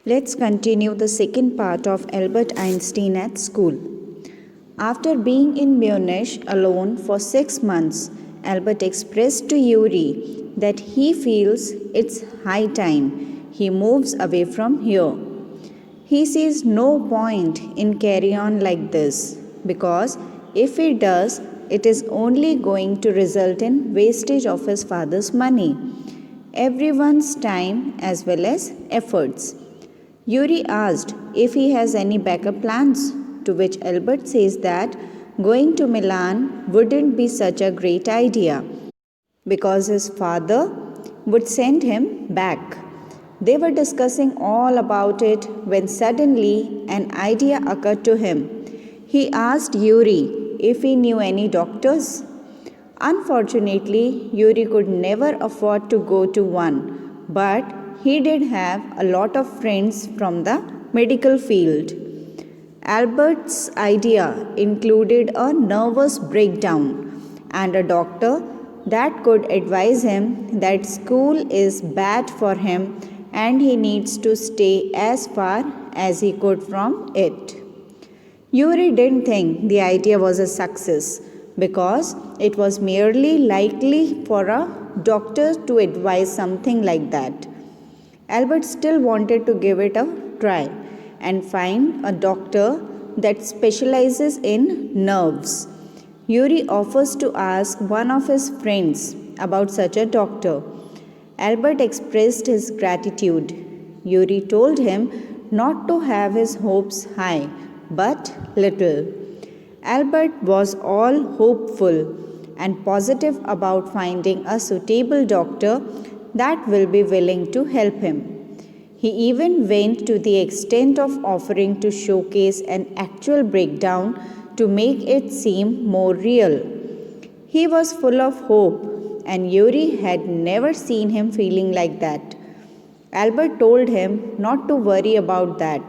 Let's continue the second part of Albert Einstein at school. After being in Munich alone for 6 months, Albert expressed to Yuri that he feels it's high time he moves away from here. He sees no point in carry on like this because if he does, it is only going to result in wastage of his father's money, everyone's time as well as efforts. Yuri asked if he has any backup plans, to which Albert says that going to Milan wouldn't be such a great idea because his father would send him back. They were discussing all about it when suddenly an idea occurred to him. He asked Yuri if he knew any doctors. Unfortunately, Yuri could never afford to go to one, but he did have a lot of friends from the medical field. Albert's idea included a nervous breakdown and a doctor that could advise him that school is bad for him and he needs to stay as far as he could from it. Yuri didn't think the idea was a success because it was merely likely for a doctor to advise something like that. Albert still wanted to give it a try and find a doctor that specializes in nerves. Yuri offers to ask one of his friends about such a doctor. Albert expressed his gratitude. Yuri told him not to have his hopes high, but little. Albert was all hopeful and positive about finding a suitable doctor that will be willing to help him. He even went to the extent of offering to showcase an actual breakdown to make it seem more real. He was full of hope, and Yuri had never seen him feeling like that. Albert told him not to worry about that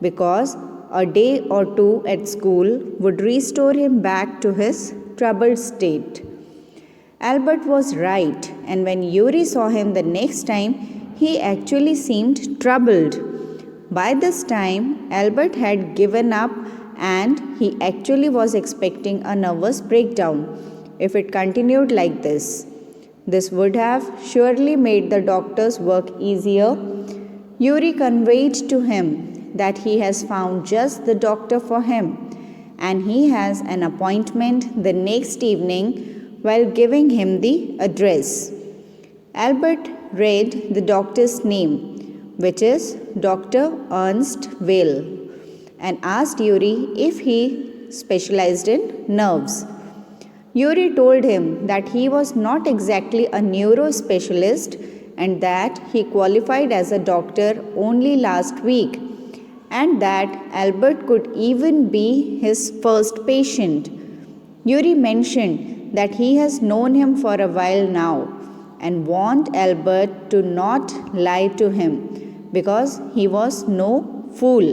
because a day or two at school would restore him back to his troubled state. Albert was right, and when Yuri saw him the next time, he actually seemed troubled. By this time, Albert had given up and he actually was expecting a nervous breakdown if it continued like this. This would have surely made the doctor's work easier. Yuri conveyed to him that he has found just the doctor for him and he has an appointment the next evening while giving him the address. Albert read the doctor's name, which is Dr. Ernst Weil, and asked Yuri if he specialized in nerves. Yuri told him that he was not exactly a neurospecialist and that he qualified as a doctor only last week, and that Albert could even be his first patient. Yuri mentioned that he has known him for a while now and warned Albert to not lie to him because he was no fool.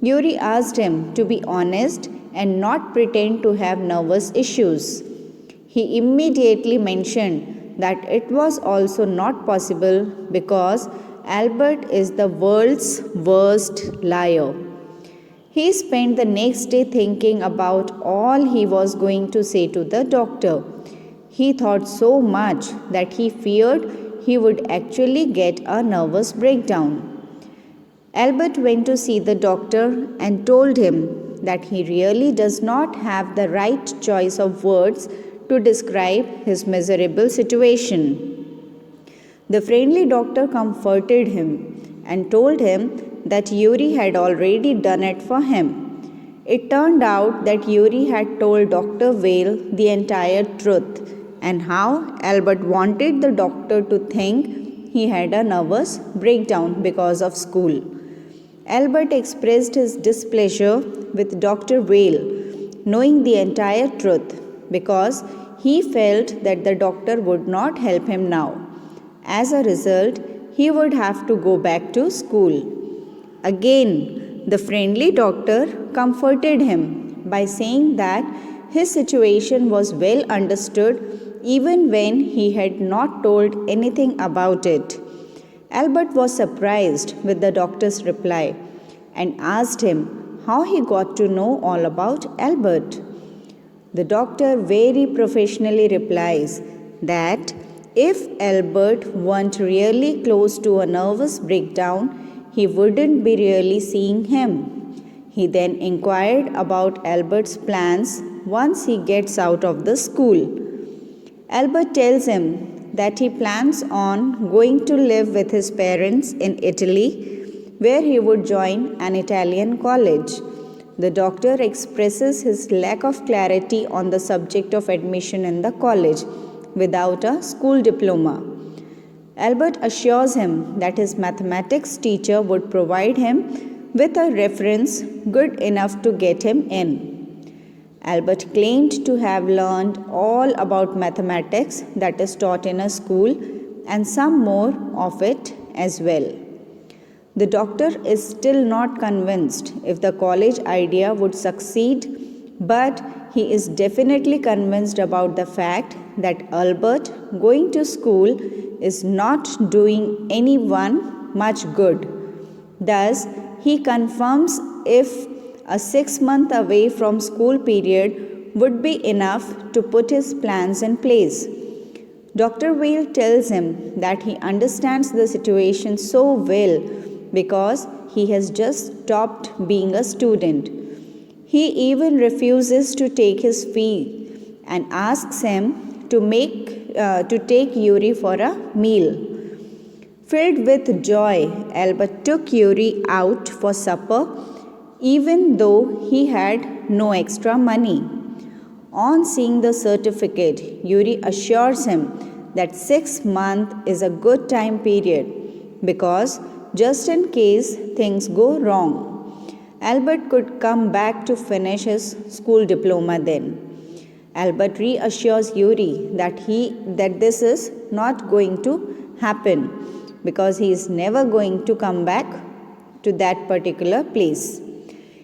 Yuri asked him to be honest and not pretend to have nervous issues. He immediately mentioned that it was also not possible because Albert is the world's worst liar. He spent the next day thinking about all he was going to say to the doctor. He thought so much that he feared he would actually get a nervous breakdown. Albert went to see the doctor and told him that he really does not have the right choice of words to describe his miserable situation. The friendly doctor comforted him and told him that Yuri had already done it for him. It turned out that Yuri had told Dr. Weil the entire truth and how Albert wanted the doctor to think he had a nervous breakdown because of school. Albert expressed his displeasure with Dr. Weil, knowing the entire truth, because he felt that the doctor would not help him now. As a result, he would have to go back to school. Again, the friendly doctor comforted him by saying that his situation was well understood even when he had not told anything about it. Albert was surprised with the doctor's reply and asked him how he got to know all about Albert. The doctor very professionally replies that if Albert weren't really close to a nervous breakdown, he wouldn't be really seeing him. He then inquired about Albert's plans once he gets out of the school. Albert tells him that he plans on going to live with his parents in Italy, where he would join an Italian college. The doctor expresses his lack of clarity on the subject of admission in the college without a school diploma. Albert assures him that his mathematics teacher would provide him with a reference good enough to get him in. Albert claimed to have learned all about mathematics that is taught in a school and some more of it as well. The doctor is still not convinced if the college idea would succeed, but he is definitely convinced about the fact that Albert going to school is not doing anyone much good. Thus, he confirms if a 6-month away from school period would be enough to put his plans in place. Dr. Weil tells him that he understands the situation so well because he has just stopped being a student. He even refuses to take his fee and asks him to take Yuri for a meal. Filled with joy, Albert took Yuri out for supper even though he had no extra money. On seeing the certificate, Yuri assures him that 6 months is a good time period because just in case things go wrong, Albert could come back to finish his school diploma then. Albert reassures Yuri that this is not going to happen because he is never going to come back to that particular place.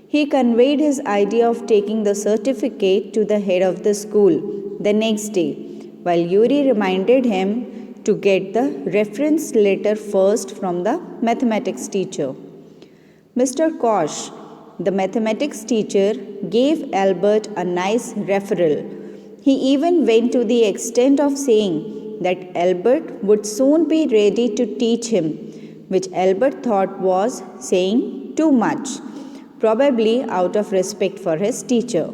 He conveyed his idea of taking the certificate to the head of the school the next day, while Yuri reminded him to get the reference letter first from the mathematics teacher. Mr. Kosh, the mathematics teacher, gave Albert a nice referral. He even went to the extent of saying that Albert would soon be ready to teach him, which Albert thought was saying too much, probably out of respect for his teacher.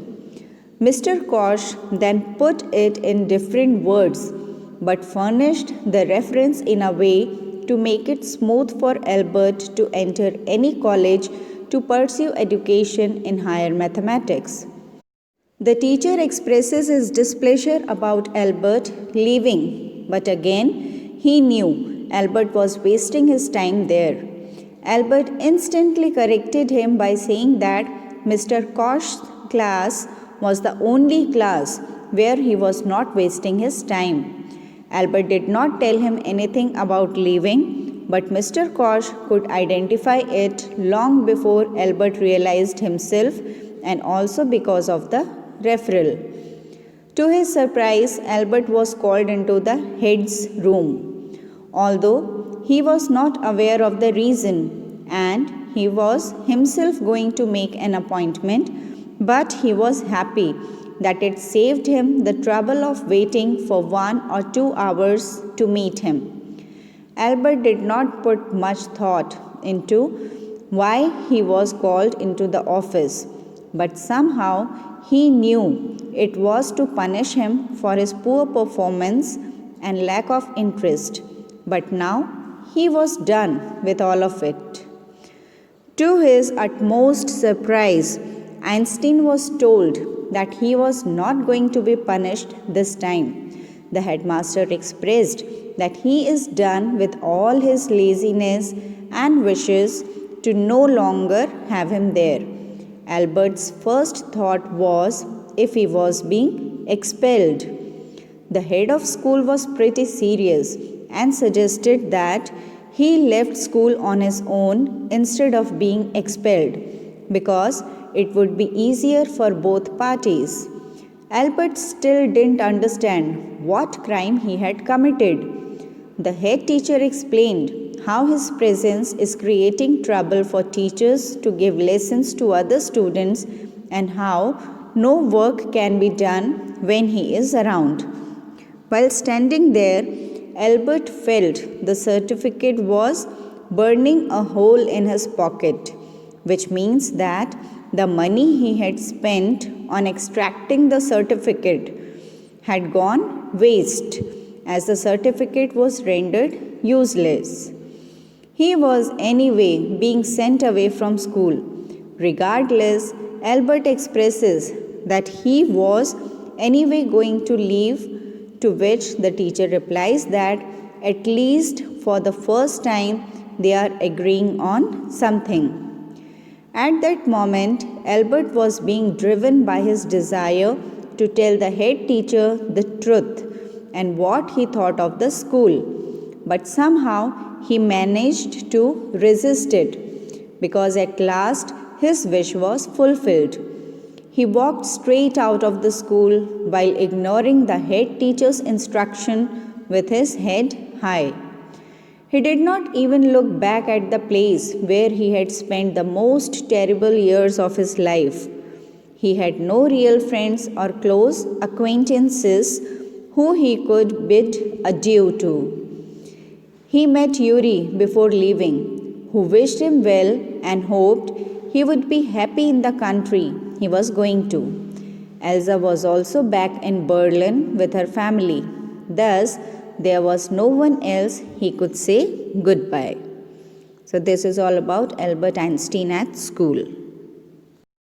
Mr. Kosh then put it in different words but furnished the reference in a way to make it smooth for Albert to enter any college to pursue education in higher mathematics. The teacher expresses his displeasure about Albert leaving, but again he knew Albert was wasting his time there. Albert instantly corrected him by saying that Mr. Kosh's class was the only class where he was not wasting his time. Albert did not tell him anything about leaving, but Mr. Kosh could identify it long before Albert realized himself and also because of the referral. To his surprise, Albert was called into the head's room. Although he was not aware of the reason and he was himself going to make an appointment, but he was happy that it saved him the trouble of waiting for 1 or 2 hours to meet him. Albert did not put much thought into why he was called into the office, but somehow he knew it was to punish him for his poor performance and lack of interest. But now he was done with all of it. To his utmost surprise, Einstein was told that he was not going to be punished this time. The headmaster expressed that he is done with all his laziness and wishes to no longer have him there. Albert's first thought was if he was being expelled. The head of school was pretty serious and suggested that he left school on his own instead of being expelled because it would be easier for both parties. Albert still didn't understand what crime he had committed. The head teacher explained how his presence is creating trouble for teachers to give lessons to other students and how no work can be done when he is around. While standing there, Albert felt the certificate was burning a hole in his pocket, which means that the money he had spent on extracting the certificate had gone waste as the certificate was rendered useless. He was anyway being sent away from school. Regardless, Albert expresses that he was anyway going to leave, to which the teacher replies that at least for the first time they are agreeing on something. At that moment, Albert was being driven by his desire to tell the head teacher the truth and what he thought of the school. But somehow he managed to resist it because at last his wish was fulfilled. He walked straight out of the school while ignoring the head teacher's instruction with his head high. He did not even look back at the place where he had spent the most terrible years of his life. He had no real friends or close acquaintances who he could bid adieu to. He met Yuri before leaving, who wished him well and hoped he would be happy in the country he was going to. Elsa was also back in Berlin with her family. Thus, there was no one else he could say goodbye. So, this is all about Albert Einstein at school.